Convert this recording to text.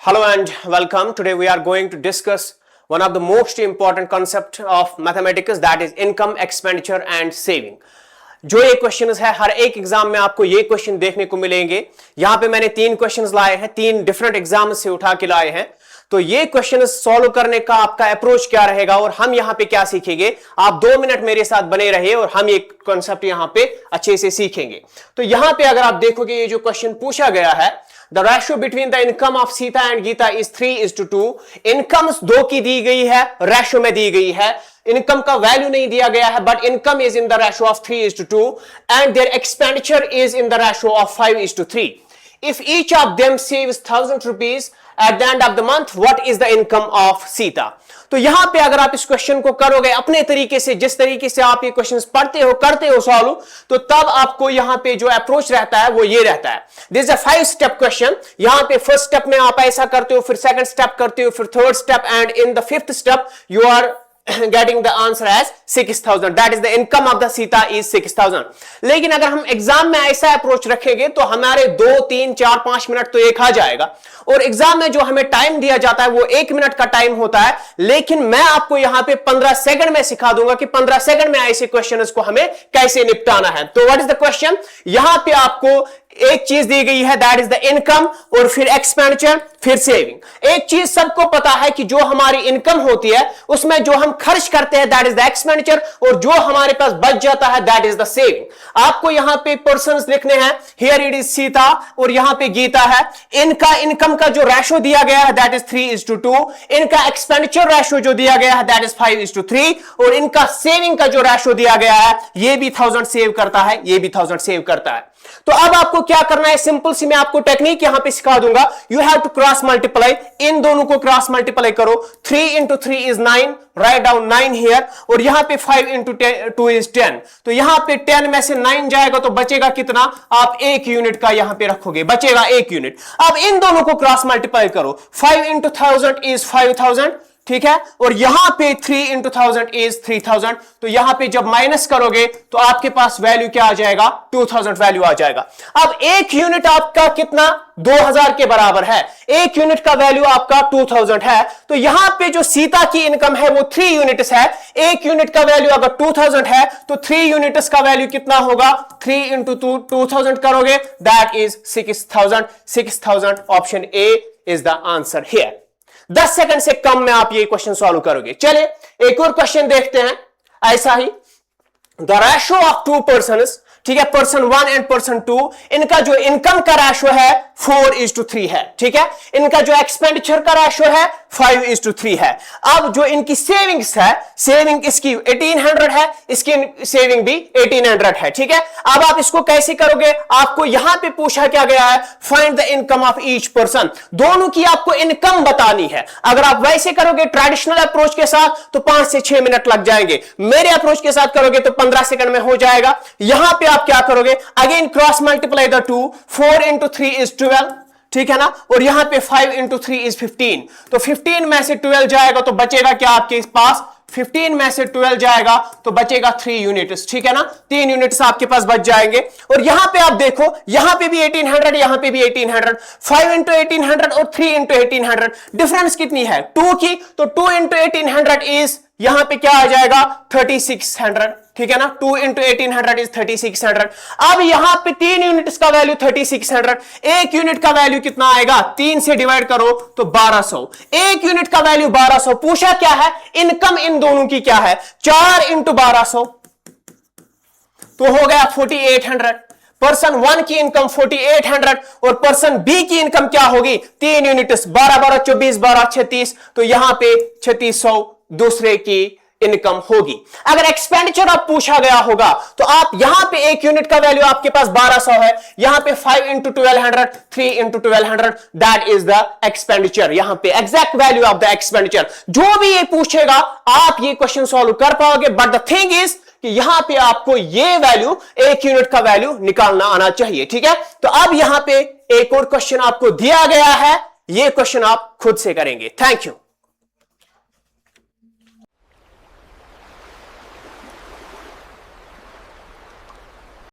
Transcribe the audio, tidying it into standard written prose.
Hello and welcome. Today we are going to discuss one of the most important concept of mathematics, that is income, expenditure and saving. जो ये question है हर एक exam में आपको ये question देखने को मिलेंगे। यहाँ पे मैंने 3 क्वेश्चंस लाए हैं, 3 डिफरेंट एग्जाम से उठा के लाए हैं। तो ये क्वेश्चन सॉल्व करने का आपका अप्रोच क्या रहेगा और हम यहाँ पे क्या सीखेंगे, आप 2 मिनट मेरे साथ बने रहिए और हम ये कॉन्सेप्ट यहाँ पे अच्छे से सीखेंगे। तो यहाँ पे अगर आप देखोगे ये जो क्वेश्चन पूछा गया है, The ratio between the income of Sita and Geeta is 3:2. Income 2 की दी गई है, रेशो में दी गई है। इनकम का वैल्यू नहीं दिया गया है, but income is in the ratio of 3:2 and their expenditure is in the ratio of 5:3. If each of them saves 1,000 rupees at the end of the month, what is the income of Sita? तो यहां पे अगर आप इस question को करोगे अपने तरीके से, जिस तरीके से आप ये क्वेश्चंस पढ़ते हो, करते हो सॉल्व, तो तब आपको यहां पे जो अप्रोच रहता है वो ये रहता है। This is a 5 step question. यहां पे फर्स्ट स्टेप में आप ऐसा करते हो, फिर सेकंड स्टेप करते हो, फिर third step, and in the 5th step you are getting the answer as 6,000. That is the income of the Sita is 6,000. लेकिन अगर हम एग्जाम में ऐसा अप्रोच रखेंगे तो हमारे 2, 3, 4, 5 मिनट तो एक आ जाएगा, और एग्जाम में जो हमें टाइम दिया जाता है वो 1 मिनट का टाइम होता है। लेकिन मैं आपको यहां पे 15 सेकंड में सिखा दूंगा कि 15 सेकंड में ऐसे क्वेश्चंस को हमें कैसे निपटाना है। तो व्हाट इज द क्वेश्चन? यहां पे आपको एक चीज दी गई है, दैट इज द इनकम, और फिर एक्सपेंडिचर, फिर सेविंग। एक चीज सबको पता है कि जो हमारी इनकम होती है उसमें जो हम खर्च करते हैं दैट इज द एक्सपेंडिचर, और जो हमारे पास बच जाता है दैट इज द सेविंग। आपको यहां पे पर्संस लिखने हैं, हियर इट इज सीता और यहां पे गीता है। इनका इनकम का जो रेशो दिया गया है दैट इज 3:2, इनका एक्सपेंडिचर रेशो जो दिया गया है दैट इज 5:3, और इनका सेविंग का जो रेशो दिया गया है ये भी 1000 सेव करता है, ये भी 1000 सेव करता है। तो अब आपको क्या करना है, सिंपल सी मैं आपको टेक्निक यहां पे सिखा दूंगा। You have to cross multiply, इन दोनों को क्रॉस मल्टीप्लाई करो। 3 into 3 is 9, write down 9 here, और यहां पे 5 into 2 is 10। तो यहां पे 10 में से 9 जाएगा तो बचेगा कितना, आप 1 यूनिट का यहां पे रखोगे, बचेगा 1 यूनिट। अब इन दोनों को क्रॉस मल्टीप्लाई करो। 5 into 1000 is 5000, ठीक है, और यहां पे 3 into 1000 is 3000। तो यहां पे जब माइनस करोगे तो आपके पास वैल्यू क्या आ जाएगा, 2000 वैल्यू आ जाएगा। अब 1 यूनिट आपका कितना, 2000 के बराबर है। 1 यूनिट का वैल्यू आपका 2000 है। तो यहां पे जो सीता की इनकम है वो 3 यूनिट्स है। 1 यूनिट का वैल्यू अगर 2000 है तो 3 यूनिट्स का वैल्यू कितना होगा, 3 into 2000 करोगे that is 6000। 6000 option A is the answer here. 10 second से कम में आप ये क्वेश्चन सॉल्व करोगे। चले एक और क्वेश्चन देखते हैं ऐसा ही। द रेशो ऑफ 2 पर्सन्स, ठीक है, पर्सन 1 एंड पर्सन 2, इनका जो इनकम का रेशो है 4:3 है, ठीक है। इनका जो एक्सपेंडिचर का रेशो है 5:3 है। अब जो इनकी सेविंग्स है, सेविंग इसकी 1800 है, इसकी सेविंग भी 1800 है, ठीक है। अब आप इसको कैसे करोगे, आपको यहां पे पूछा क्या गया है, find the income of each person. दोनों की आपको इनकम बतानी है। अगर आप वैसे करोगे ट्रेडिशनल अप्रोच के साथ तो 5 से 6 मिनट लग जाएंगे, मेरे अप्रोच के साथ करोगे तो 15 सेकंड में हो जाएगा। यहां पे आप क्या करोगे, again cross multiply the 2, 4 into 3 is 12, ठीक है ना, और यहां पे 5 into 3 is 15। तो 15 में से 12 जाएगा तो बचेगा क्या आपके पास, 15 में से 12 जाएगा तो बचेगा 3 यूनिट्स, ठीक है ना, 3 यूनिट्स आपके पास बच जाएंगे। और यहां पे आप देखो, यहां पे भी 1800, यहां पे भी 1800, 5 into 1800 और 3 into 1800, डिफरेंस कितनी है 2 की, तो 2 into 1800 इज, यहां पे क्या आ जाएगा 3600, ठीक है ना, 2 into 1800 is 3600। अब यहां पे 3 यूनिट्स का वैल्यू 3600, 1 यूनिट का वैल्यू कितना आएगा, 3 से डिवाइड करो तो 1200। 1 यूनिट का वैल्यू 1200, पूछा क्या है, इनकम इन दोनों की क्या है, 4 into 1200 तो हो गया 4800। पर्सन 1 की इनकम 4800 और पर्सन बी की इनकम क्या होगी, 3 यूनिट्स, 12 12 24 12 36, तो यहां पे 3600 दूसरे की इनकम होगी। अगर एक्सपेंडिचर आप पूछा गया होगा तो आप यहां पे 1 यूनिट का वैल्यू आपके पास 1200 है, यहां पे 5 into 1200, 3 into 1200, that is the expenditure. यहां पे exact value of the expenditure. जो भी ये पूछेगा आप ये क्वेश्चन सॉल्व कर पाओगे, बट द थिंग इज कि यहां पे आपको ये वैल्यू 1 यूनिट का वैल्यू निकालना आना चाहिए, ठीक है। तो अब यहां पे एक और क्वेश्चन आपको दिया गया है, ये क्वेश्चन आप खुद से करेंगे। Thank you.